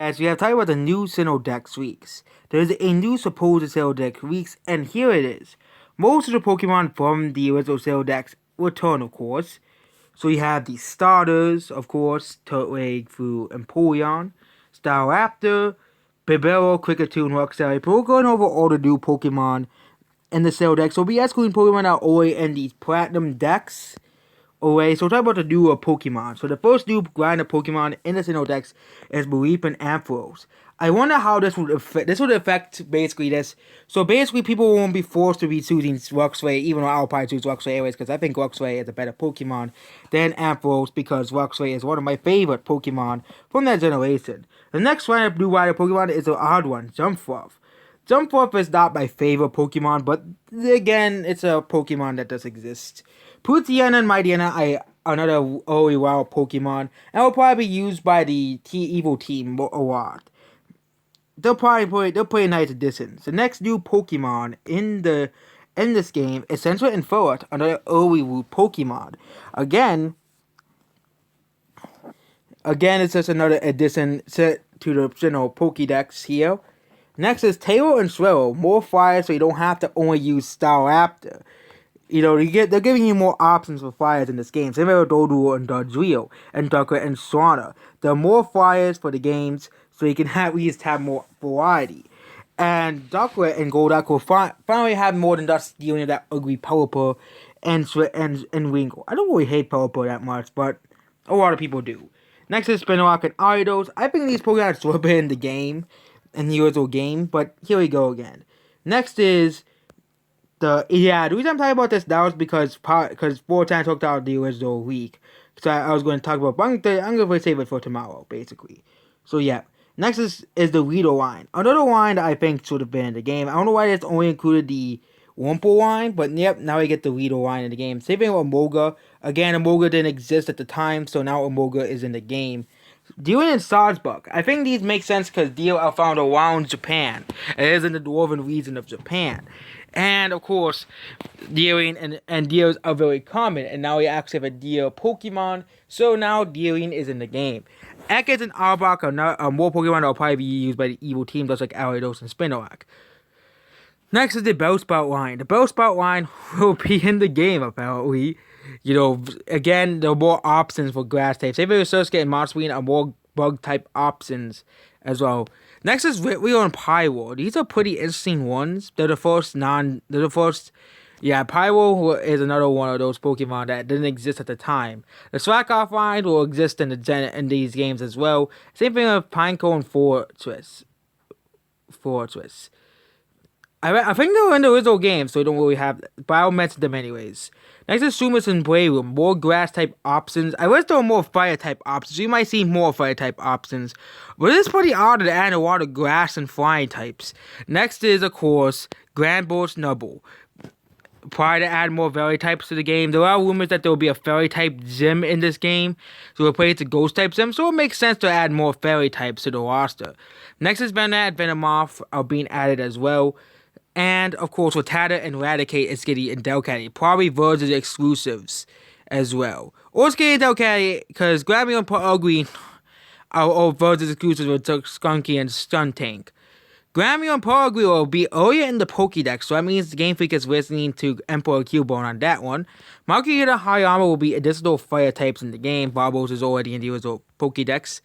As we have talked about the new Sinnoh weeks, there is a new supposed Sinnoh weeks, and here it is. Most of the Pokemon from the original Sinnoh return, of course. So you have the starters, of course, Turtwig through Empoleon, Staraptor, Bibarel, Kricketune, Roxanne. But we're going over all the new Pokemon in the Sinnoh So we excluding Pokemon that are already in these Platinum decks. Alright, so we'll talk about the newer Pokemon. So the first new grinder Pokemon in the Sinnoh is Mareep and Ampharos. I wonder how this would affect. This would affect basically this. So basically, people won't be forced to be choosing Roxray, even though I'll probably choose Roxray anyways, because I think Roxray is a better Pokemon than Ampharos, because Roxray is one of my favorite Pokemon from that generation. The next line of new rider Pokemon is an odd one, Jumpfluff. Jumpfluff is not my favorite Pokemon, but again, it's a Pokemon that does exist. Poochyena and Mightyena are another early wild Pokemon, and will probably be used by the evil team a lot. They'll play nice additions. The next new Pokemon in this game is Sensor and Ferret, another early root Pokemon. Again, it's just another addition to the Pokedex here. Next is Taylor and Swirl, more fire so you don't have to only use Staraptor. They're giving you more options for fires in this game. Same with Doduo and Dodrio and Ducker and Swana. There are more fires for the games, so you can at least have more variety. And Ducklet and Golduck will finally have more than just dealing with that ugly Pelipper and Wingull. I don't really hate Pelipper that much, but a lot of people do. Next is Spinarak and Ariados. I think these Pokemon should have been in the game, in the original game, but here we go again. Next is the reason I'm talking about this now is because 4 times talked about the original week. So I was going to talk about, but I'm going to save it for tomorrow, basically. So yeah. Next is the Weedle line. Another line that I think should have been in the game. I don't know why it's only included the Wumple line, but yep, now we get the Weedle line in the game. Same thing with Emolga. Again, Emolga didn't exist at the time, so now Emolga is in the game. Dealing in Salzburg. I think these make sense because Dio are found around Japan. It is in the northern region of Japan. And of course, Deering and Deers are very common. And now we actually have a Deer Pokemon. So now Deering is in the game. Ekans and Arbok are more Pokemon that will probably be used by the evil team, just like Ariados and Spinarak. Next is the Bellsprout line. The Bellsprout line will be in the game, apparently. Again, there are more options for grass types. Save with Surskit and Mossween are more bug type options as well. Next is Ritwheel and Pyro. These are pretty interesting ones. Pyro is another one of those Pokemon that didn't exist at the time. The Swag-Off line will exist in these games as well. Same thing with Pineco and Fortress. I think they were in the original game, so we don't really have, but I'll mention them anyways. Next is Sumas and Brayroom, more grass type options. I wish there were more fire type options. You might see more fire type options, but it's pretty odd to add a lot of grass and flying types. Next is, of course, Granbull Snubbull. Probably to add more fairy types to the game. There are rumors that there will be a fairy type gym in this game to replace the ghost type gym, so it makes sense to add more fairy types to the roster. Next is Venonat and Venomoth are being added as well. And, of course, Rattata and Raticate is getting in Delcatty. Probably Verge's exclusives as well. Or it's getting Delcatty, because Gravity and Ugly are Verge's exclusives with Skunky and Stuntank. Grammy and Ugly will be earlier in the Pokedex, so that means Game Freak is listening to Emperor Cubone on that one. Malkita and Hayama will be additional fire types in the game. Barbos is already in the original Pokedex.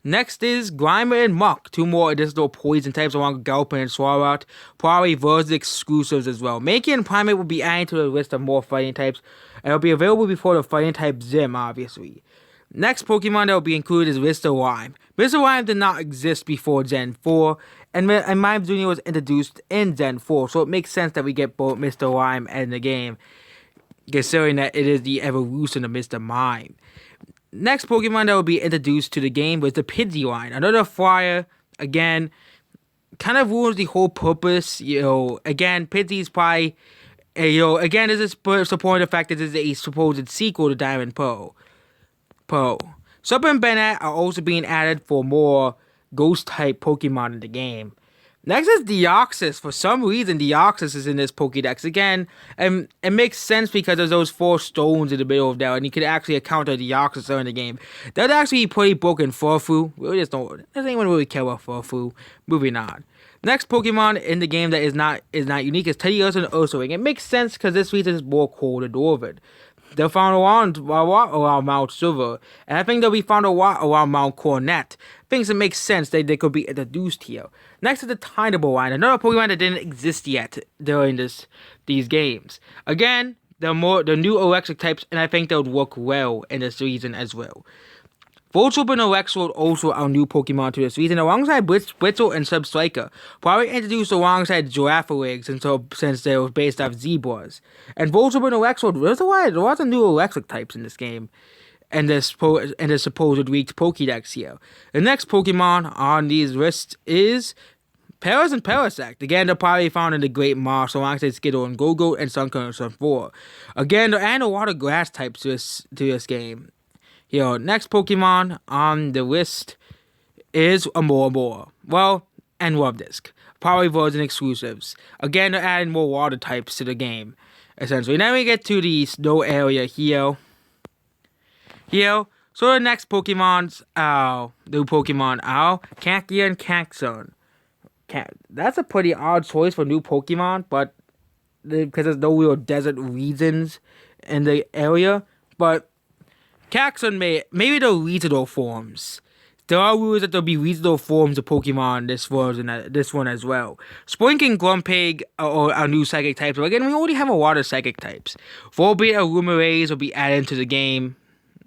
Next is Grimer and Muck, 2 more additional poison types along with Gallopin and Swallow. Probably Verge exclusives as well. Mankey and Primate will be added to the list of more fighting types, and will be available before the fighting type Zim, obviously. Next Pokemon that will be included is Mr. Rhyme. Mr. Rhyme did not exist before Gen 4, and Mime Jr. was introduced in Gen 4, so it makes sense that we get both Mr. Rhyme and the game, considering that it is the evolution of Mr. Mime. Next Pokemon that will be introduced to the game was the Pidgey line. Another flyer, again, kind of ruins the whole purpose. Again, Pidgey's probably, again, this is supporting the fact that this is a supposed sequel to Diamond Pearl. Sup and Bennett are also being added for more ghost type Pokemon in the game. Next is Deoxys. For some reason, Deoxys is in this Pokédex again, and it makes sense because there's those 4 stones in the middle of there, and you can actually encounter Deoxys during the game. That'd actually be pretty broken. Furfu. We just don't. Does anyone really care about Furfu? Moving on. Next Pokemon in the game that is not unique is Teddiursa and Ursaring. It makes sense because this region is more cold and dwarven. They're found around Mount Silver, and I think they'll be found around Mount Coronet. Things that make sense that they could be introduced here. Next is the Tynable line, another Pokemon that didn't exist yet during these games. Again, they're new electric types, and I think they would work well in this region as well. Voltorb and Alexor also are new Pokemon to this region, alongside Blitzel and Substriker. Probably introduced alongside Giraffarigs since they were based off zebras. And Voltorb and Alexor, there's a lot of new electric types in this game. And this supposed weak Pokédex here. The next Pokemon on these lists is Paras and Parasect. Again, they're probably found in the Great Marsh alongside Skittle and Go-Go and Sunkern and Sunflora. Again, they're adding a lot of grass types to this game. Here, next Pokemon on the list is Amoromora. Well, and Luvdisc. Probably version exclusives. Again, they're adding more water types to the game, essentially. Then we get to the snow area here. So the next Pokemon's new Pokemon are Cactia and Caxon. That's a pretty odd choice for new Pokemon, but because there's no real desert regions in the area. But Caxon maybe they're regional forms. There are rules that there'll be regional forms of Pokemon this one as well. Spoink and Grumpig are new psychic types. But again, we already have a lot of psychic types. Volbeat and Lumirays will be added to the game.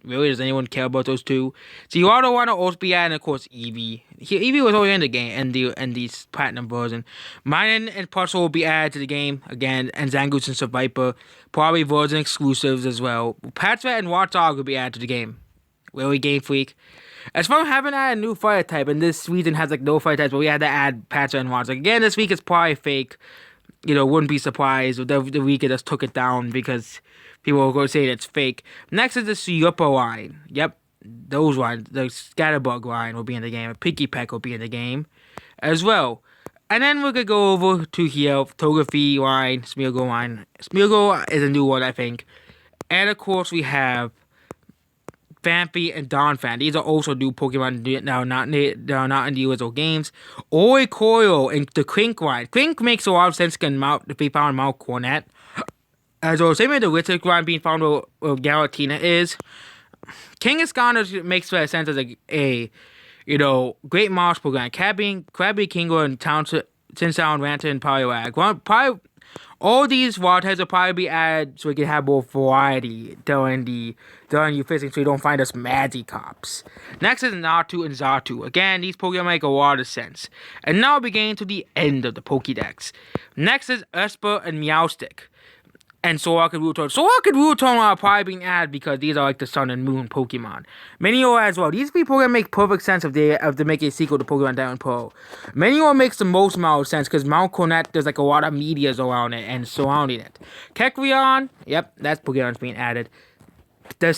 Really, does anyone care about those two? Gerardo want to also be added, and of course, Eevee. Eevee was already in the game, in the Platinum version. Minun and Puzzle will be added to the game, again, and Zangoose and Survivor. Probably version exclusives as well. Patrat and Watchog will be added to the game. Really, Game Freak? As far as having added a new fire type, and this region has like no fire types, but we had to add Patrat and Watchog. Again, this week is probably fake. Wouldn't be surprised if the week it just took it down because people will go say it's fake. Next is the Suyupa line. Yep, those lines. The Scatterbug line will be in the game. Picky Peck will be in the game as well. And then we're going to go over to here, Togepi line, Smeargle line. Smeargle is a new one, I think. And of course, we have Phanpy and Donphan. These are also new Pokemon that are not in the original games. Oricoil and the Klink line. Klink makes a lot of sense to be found in Mount Coronet. As well, same way the Ritter line being found where Galatina is. Kangaskhan makes sense as a Great Marsh Pokemon. Krabby, Kingo, and Tinsound, Ranter, and Poliwag. Probably all these wild types will probably be added so we can have more variety during you fishing, so you don't find us Magikarps. Next is Natu and Xatu. Again, these Pokemon make a lot of sense. And now we're getting to the end of the Pokédex. Next is Esper and Meowstic. And Solak and Rutorn. Solak and Rutorn are probably being added because these are like the Sun and Moon Pokemon. Minio as well. These three Pokemon make perfect sense if they make a sequel to Pokemon Diamond Pearl. Minio makes the most amount of sense because Mount Coronet, there's like a lot of meteors around it and surrounding it. Kecleon, yep, that's Pokemon's being added. They're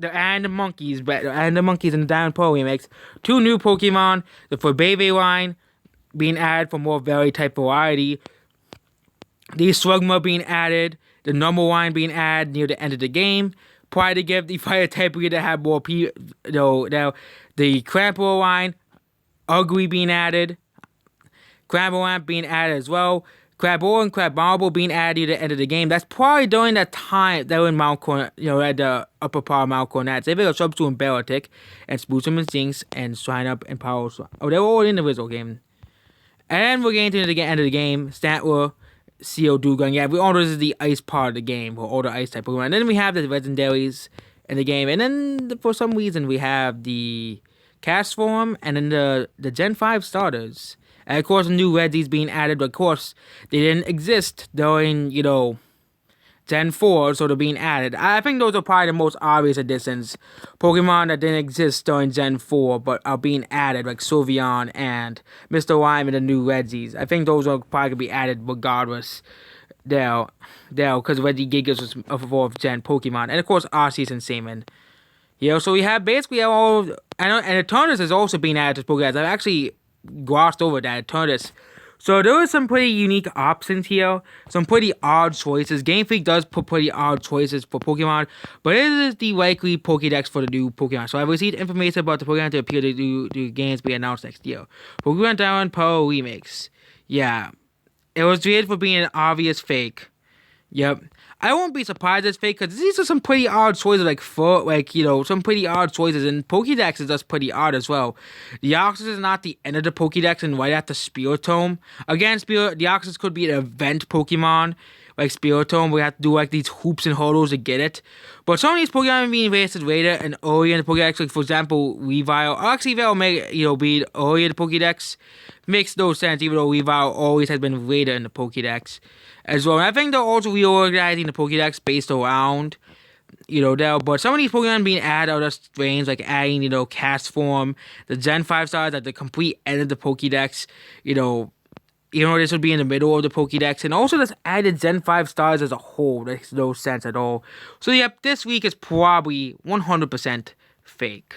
adding the monkeys, but they're adding the monkeys in the Diamond Pearl remakes. 2 new Pokemon, the Fabebe line being added for more type variety. The Slugma being added, the number 1 being added near the end of the game. Probably to give the fire type to have more people. The Crampo line, Ugly being added. Cramorant being added as well. Crabor and Crabmarble being added near the end of the game. That's probably during that time they were in Mount Coronet, at the upper part of Mount Coronet. They were Substitute and Bellatic, and Spoosum and Jinx, and Swine Up and Power. Oh, they were all in the original game. And we're getting to the end of the game. Stantler, Dugun. Yeah, we all know this is the ice part of the game, or all the ice type Pokemon. And then we have the legendaries in the game, and then for some reason we have the Castform, and then the Gen 5 starters. And of course, new Reggies being added, but of course, they didn't exist during, Gen 4, so they're being added. I think those are probably the most obvious additions. Pokemon that didn't exist during Gen 4, but are being added, like Sylveon and Mr. Rhyme and the new Reggies. I think those are probably going to be added regardless. Because Regigigas was a 4th Gen Pokemon. And of course, Arceus and Seaman. So we have basically all... And Eternus is also being added to Pokedex. I've actually glossed over that Eternus. So there was some pretty unique options here, some pretty odd choices. Game Freak does put pretty odd choices for Pokemon, but it is the likely Pokedex for the new Pokemon. So I've received information about the Pokemon to appear to do the games be announced next year. Pokemon Diamond Pearl remakes. Yeah, it was created for being an obvious fake. Yep. I won't be surprised it's fake because these are some pretty odd choices, some pretty odd choices, and Pokédex is just pretty odd as well. The Deoxys is not the end of the Pokédex and right after Spiritomb. Again, Deoxys could be an event Pokemon, like Spiritomb, we have to do like these hoops and hurdles to get it. But some of these Pokemon being rated later and earlier in the Pokédex, like for example, Weavile, or actually Weavile may, be earlier in the Pokédex, makes no sense, even though Weavile always has been later in the Pokédex as well. And I think they're also reorganizing the Pokédex based around, but some of these Pokemon being added are just strange, like adding, Cast Form, the Gen 5 stars at the complete end of the Pokédex, this would be in the middle of the Pokédex, and also just added Gen 5 stars as a whole. Makes no sense at all. So, yep, this week is probably 100% fake.